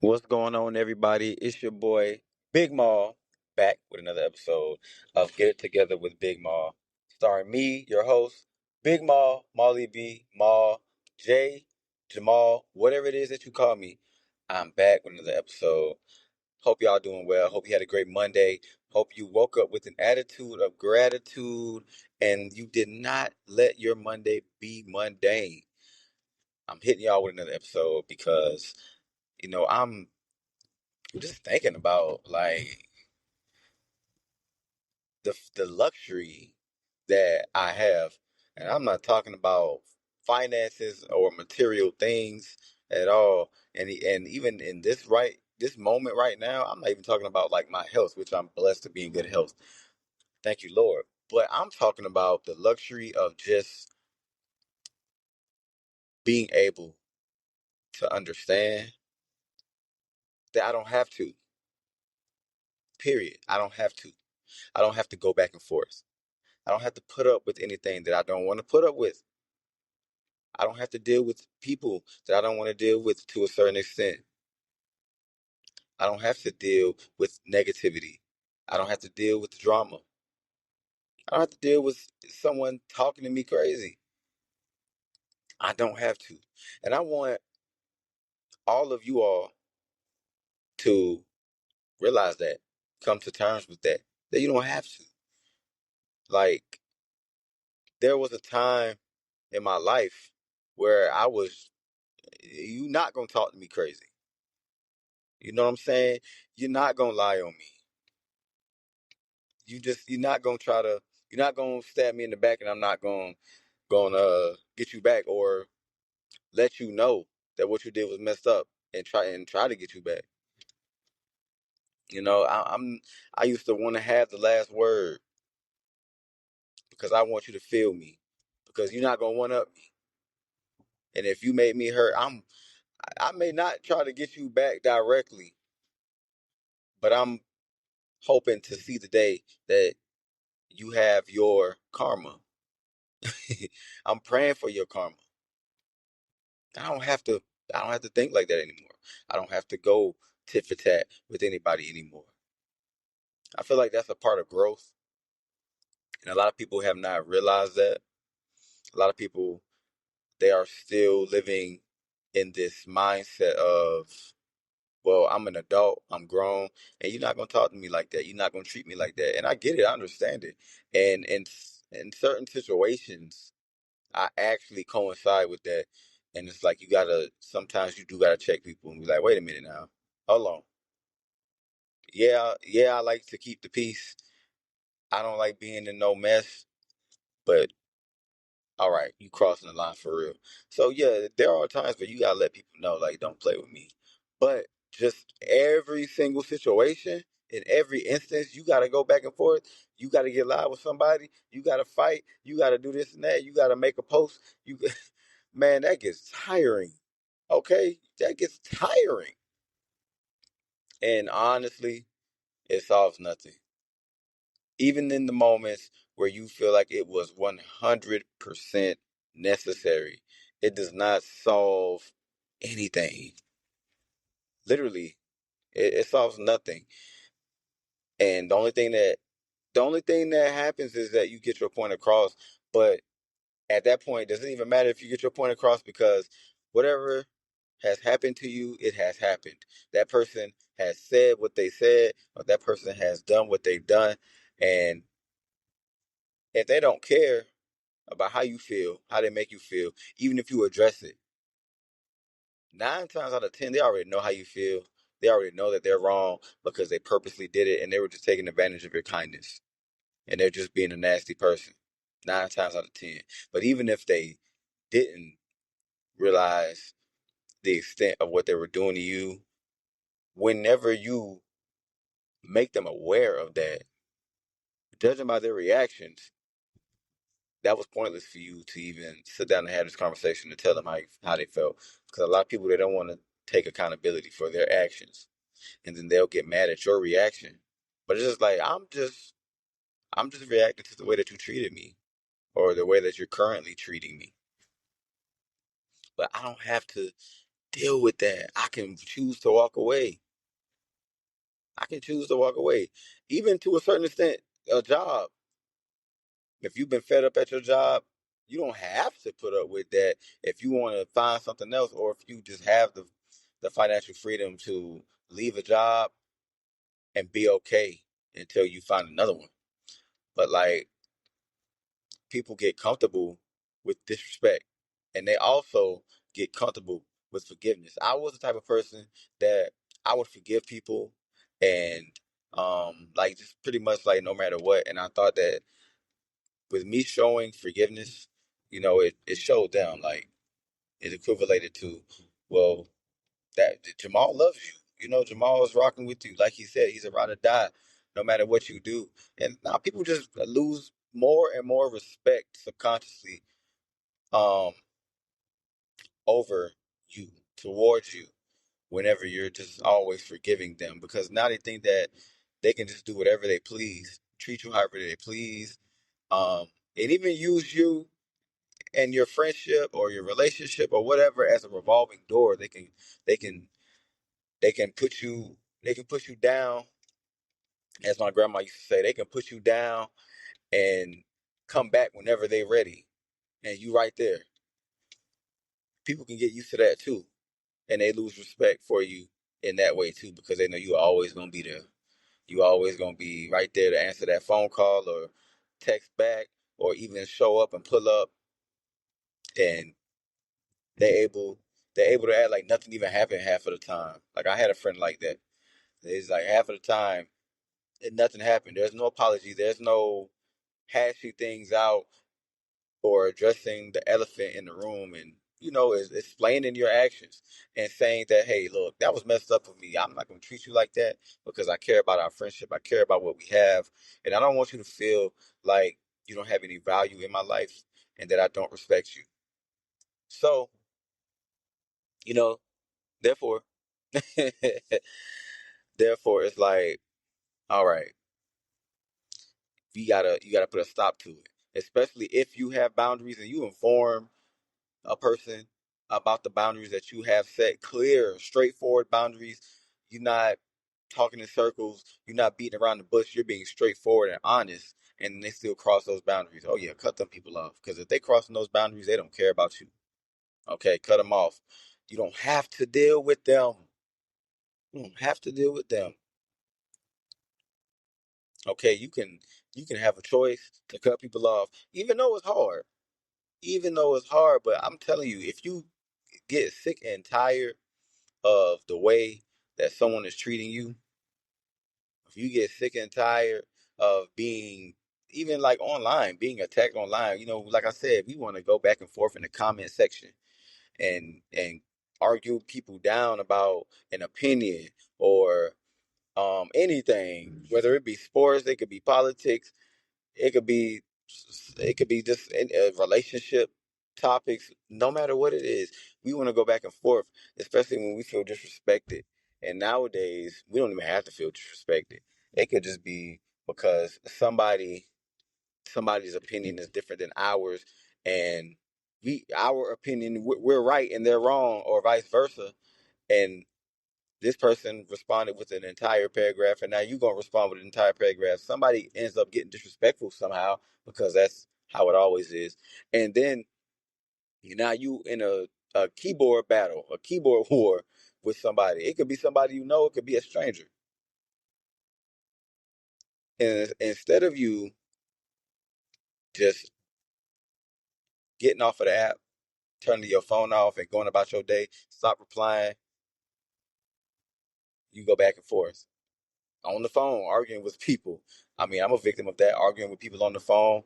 What's going on, everybody? It's your boy Big Maul back with another episode of Get It Together with Big Maul, starring me, your host, Big Maul, Molly B, Maul, J, Jamal, whatever it is that you call me. I'm back with another episode. Hope y'all doing well. Hope you had a great Monday. Hope you woke up with an attitude of gratitude and you did not let your Monday be mundane. I'm hitting y'all with another episode because I'm just thinking about like the luxury that I have, and I'm not talking about finances or material things at all. And even in this moment right now, I'm not even talking about like my health, which I'm blessed to be in good health. Thank you, Lord. But I'm talking about the luxury of just being able to understand that I don't have to. Period. I don't have to. I don't have to go back and forth. I don't have to put up with anything that I don't want to put up with. I don't have to deal with people that I don't want to deal with to a certain extent. I don't have to deal with negativity. I don't have to deal with drama. I don't have to deal with someone talking to me crazy. I don't have to. And I want all of you all to realize that, come to terms with that you don't have to. Like, there was a time in my life where you not going to talk to me crazy. You know what I'm saying? You're not going to lie on me. You're not gonna stab me in the back, and I'm not gonna get you back or let you know that what you did was messed up and try to get you back. I used to want to have the last word because I want you to feel me, because you're not gonna one up me. And if you made me hurt, I may not try to get you back directly, but I'm hoping to see the day that you have your karma. I'm praying for your karma. I don't have to I don't have to think like that anymore. I don't have to go tit for tat with anybody anymore. I feel like that's a part of growth. And a lot of people have not realized that. A lot of people, they are still living in this mindset of, well, I'm an adult, I'm grown, and you're not gonna talk to me like that. You're not gonna treat me like that. And I get it, I understand it. And in certain situations, I actually coincide with that. And it's like sometimes you do gotta check people and be like, wait a minute now. Hold on. Yeah, I like to keep the peace. I don't like being in no mess, but all right, you crossing the line for real. So yeah, there are times where you gotta let people know, like, don't play with me. But just every single situation, in every instance, you gotta go back and forth. You gotta get live with somebody. You gotta fight. You gotta do this and that. You gotta make a post. Man, that gets tiring. Okay, that gets tiring. And honestly, it solves nothing. Even in the moments where you feel like it was 100% necessary, it does not solve anything. Literally, it solves nothing. And the only thing that happens is that you get your point across. But at that point, it doesn't even matter if you get your point across, because whatever has happened to you, it has happened. That person has said what they said, or that person has done what they've done. And if they don't care about how you feel, how they make you feel, even if you address it, 9 times out of 10, they already know how you feel. They already know that they're wrong because they purposely did it and they were just taking advantage of your kindness. And they're just being a nasty person. 9 times out of 10. But even if they didn't realize the extent of what they were doing to you, whenever you make them aware of that, judging by their reactions, that was pointless for you to even sit down and have this conversation to tell them how they felt. Because a lot of people, they don't want to take accountability for their actions, and then they'll get mad at your reaction. But it's just like, I'm just reacting to the way that you treated me, or the way that you're currently treating me. But I don't have to. deal with that. I can choose to walk away. I can choose to walk away. Even to a certain extent, a job. If you've been fed up at your job, you don't have to put up with that if you want to find something else, or if you just have the financial freedom to leave a job and be okay until you find another one. But like, people get comfortable with disrespect, and they also get comfortable with forgiveness. I was the type of person that I would forgive people, and like, just pretty much like no matter what. And I thought that with me showing forgiveness, it showed them, like, it equivalated to, well, that Jamal loves you. Jamal is rocking with you. Like he said, he's a ride or die no matter what you do. And now people just lose more and more respect subconsciously, um over you, towards you, whenever you're just always forgiving them, because now they think that they can just do whatever they please, treat you however they please, um and even use you and your friendship or your relationship or whatever as a revolving door. They can they can put you they can put you down, as my grandma used to say. They can put you down and come back whenever they're ready, and you right there. People can get used to that too, and they lose respect for you in that way too, because they know you are always gonna be there. You always gonna be right there to answer that phone call or text back, or even show up and pull up, and they able they're able to act like nothing even happened half of the time. Like, I had a friend like that. It's like half of the time nothing happened. There's no apology. There's no hashing things out or addressing the elephant in the room, and is explaining your actions and saying that, hey, look, that was messed up for me. I'm not going to treat you like that because I care about our friendship. I care about what we have, and I don't want you to feel like you don't have any value in my life and that I don't respect you. So, you know, therefore, therefore, it's like, all right, you gotta put a stop to it. Especially if you have boundaries and you inform a person about the boundaries that you have set, clear, straightforward boundaries. You're not talking in circles. You're not beating around the bush. You're being straightforward and honest, and they still cross those boundaries. Oh yeah, cut them people off, because if they crossing those boundaries, they don't care about you. Okay, cut them off. You don't have to deal with them. You don't have to deal with them. Okay, you can have a choice to cut people off, even though it's hard. Even though it's hard, but I'm telling you, if you get sick and tired of the way that someone is treating you, if you get sick and tired of being, even like online, being attacked online, like I said, we want to go back and forth in the comment section and argue people down about an opinion, or anything, whether it be sports, it could be politics, it could be it could be just in a relationship topics. No matter what it is, we want to go back and forth, especially when we feel disrespected. And nowadays, we don't even have to feel disrespected. It could just be because somebody's opinion is different than ours, and our opinion, we're right and they're wrong, or vice versa. And this person responded with an entire paragraph, and now you're gonna respond with an entire paragraph. Somebody ends up getting disrespectful somehow, because that's how it always is. And then now you in a keyboard battle, a keyboard war with somebody. It could be somebody it could be a stranger. And instead of you just getting off of the app, turning your phone off and going about your day, stop replying, you go back and forth on the phone, arguing with people. I mean, I'm a victim of that, arguing with people on the phone.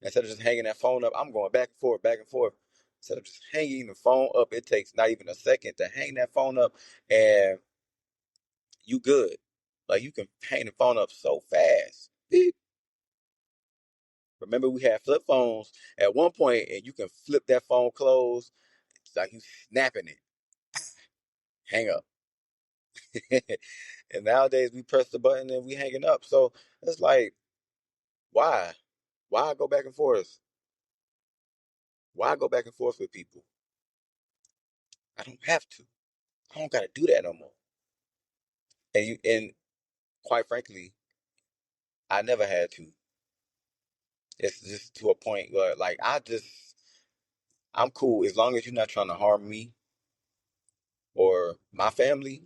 Instead of just hanging that phone up, I'm going back and forth, back and forth. Instead of just hanging the phone up, it takes not even a second to hang that phone up, and you good. Like, you can hang the phone up so fast. Beep. Remember, we had flip phones at one point, and you can flip that phone closed. It's like you snapping it. Hang up. And nowadays, we press the button and we hanging up. So it's like, why? Why go back and forth? Why go back and forth with people? I don't have to. I don't got to do that no more. And quite frankly, I never had to. It's just to a point where like I'm cool as long as you're not trying to harm me or my family.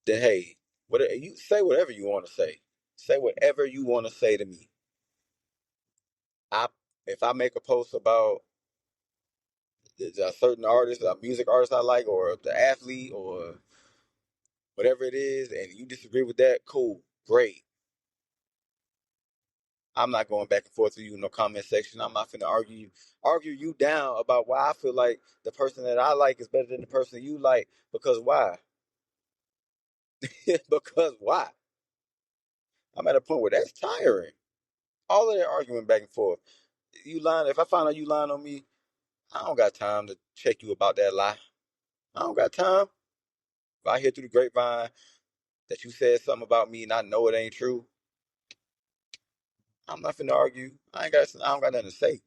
Then hey, whatever you say, whatever you want to say. Say whatever you want to say to me. I if I make a post about a certain artist, a music artist I like, or the athlete, or whatever it is, and you disagree with that, cool, great. I'm not going back and forth with you in the comment section. I'm not finna argue you down about why I feel like the person that I like is better than the person you like. Because why? Because why? I'm at a point where that's tiring. All of that arguing back and forth. You lying. If I find out you lying on me, I don't got time to check you about that lie. I don't got time. If I hear through the grapevine that you said something about me and I know it ain't true, I'm not finna argue. I don't got nothing to say.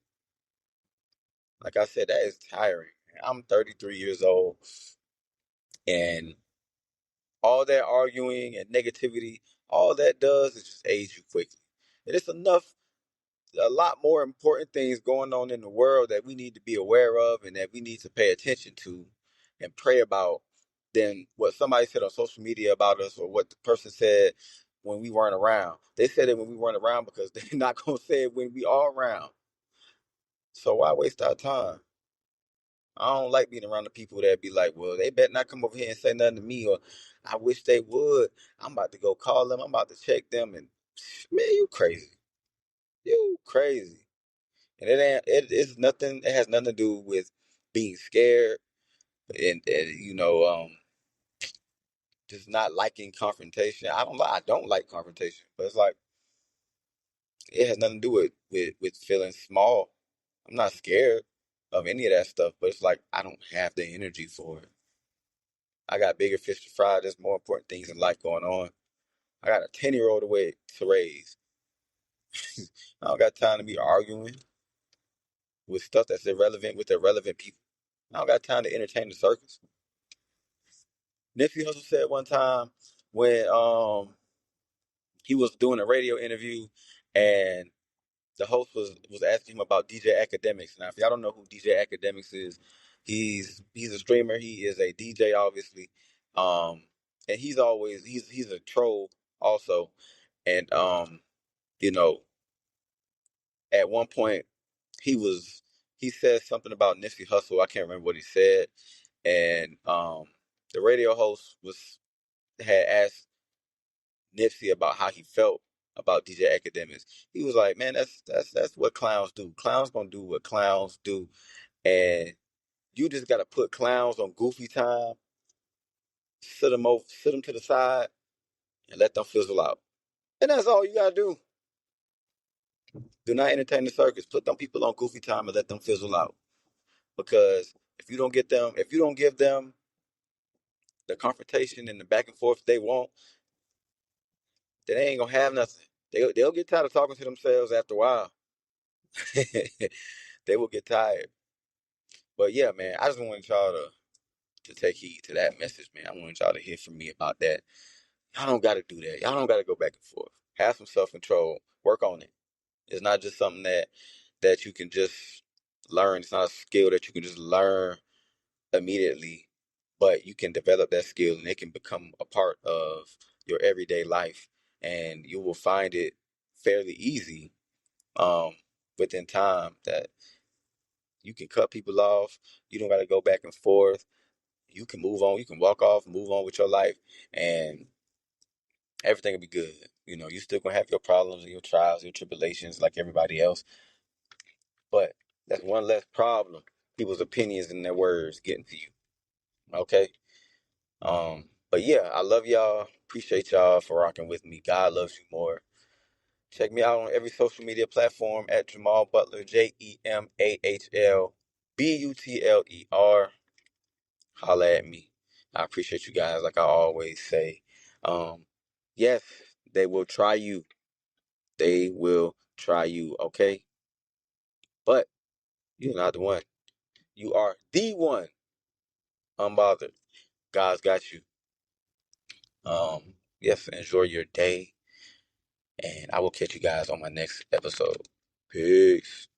Like I said, that is tiring. I'm 33 years old, and all that arguing and negativity, all that does is just age you quickly. And it's a lot more important things going on in the world that we need to be aware of and that we need to pay attention to and pray about than what somebody said on social media about us or what the person said when we weren't around. They said it when we weren't around because they're not going to say it when we are around. So why waste our time? I don't like being around the people that be like, well, they better not come over here and say nothing to me, or I wish they would. I'm about to go call them. I'm about to check them. And man, you crazy. You crazy. And it's nothing, it has nothing to do with being scared and just not liking confrontation. I don't like confrontation, but it's like, it has nothing to do with feeling small. I'm not scared of any of that stuff, but it's like, I don't have the energy for it. I got bigger fish to fry. There's more important things in life going on. I got a 10-year-old away to raise. I don't got time to be arguing with stuff that's irrelevant with irrelevant people. I don't got time to entertain the circus. Nipsey Hussle said one time when he was doing a radio interview and the host was asking him about DJ Academics. Now, if y'all don't know who DJ Academics is, he's a streamer. He is a DJ, obviously, and he's a troll also. And you know, at one point he said something about Nipsey Hussle. I can't remember what he said, and the radio host had asked Nipsey about how he felt about DJ Academics. He was like, "Man, that's what clowns do. Clowns gonna do what clowns do, and you just gotta put clowns on goofy time, sit them to the side, and let them fizzle out. And that's all you gotta do. Do not entertain the circus. Put them people on goofy time and let them fizzle out. Because if you don't give them the confrontation and the back and forth they want, then they ain't gonna have nothing. They'll get tired of talking to themselves after a while. They will get tired. But yeah, man, I just wanted y'all to take heed to that message, man. I wanted y'all to hear from me about that. Y'all don't gotta do that. Y'all don't gotta go back and forth. Have some self control. Work on it. It's not just something that you can just learn. It's not a skill that you can just learn immediately, but you can develop that skill and it can become a part of your everyday life, and you will find it fairly easy um, within time that you can cut people off. You don't got to go back and forth. You can move on. You can walk off, move on with your life, and everything will be good. You still gonna have your problems and your trials, your tribulations, like everybody else, but that's one less problem. People's opinions and their words getting to you. Okay. But yeah, I love y'all. Appreciate y'all for rocking with me. God loves you more. Check me out on every social media platform at Jamal Butler, JemalButler. Holla at me. I appreciate you guys, like I always say. Yes, they will try you. They will try you, okay? But you're not the one. You are the one. unbothered. God's got you. Yes, enjoy your day, and I will catch you guys on my next episode. Peace.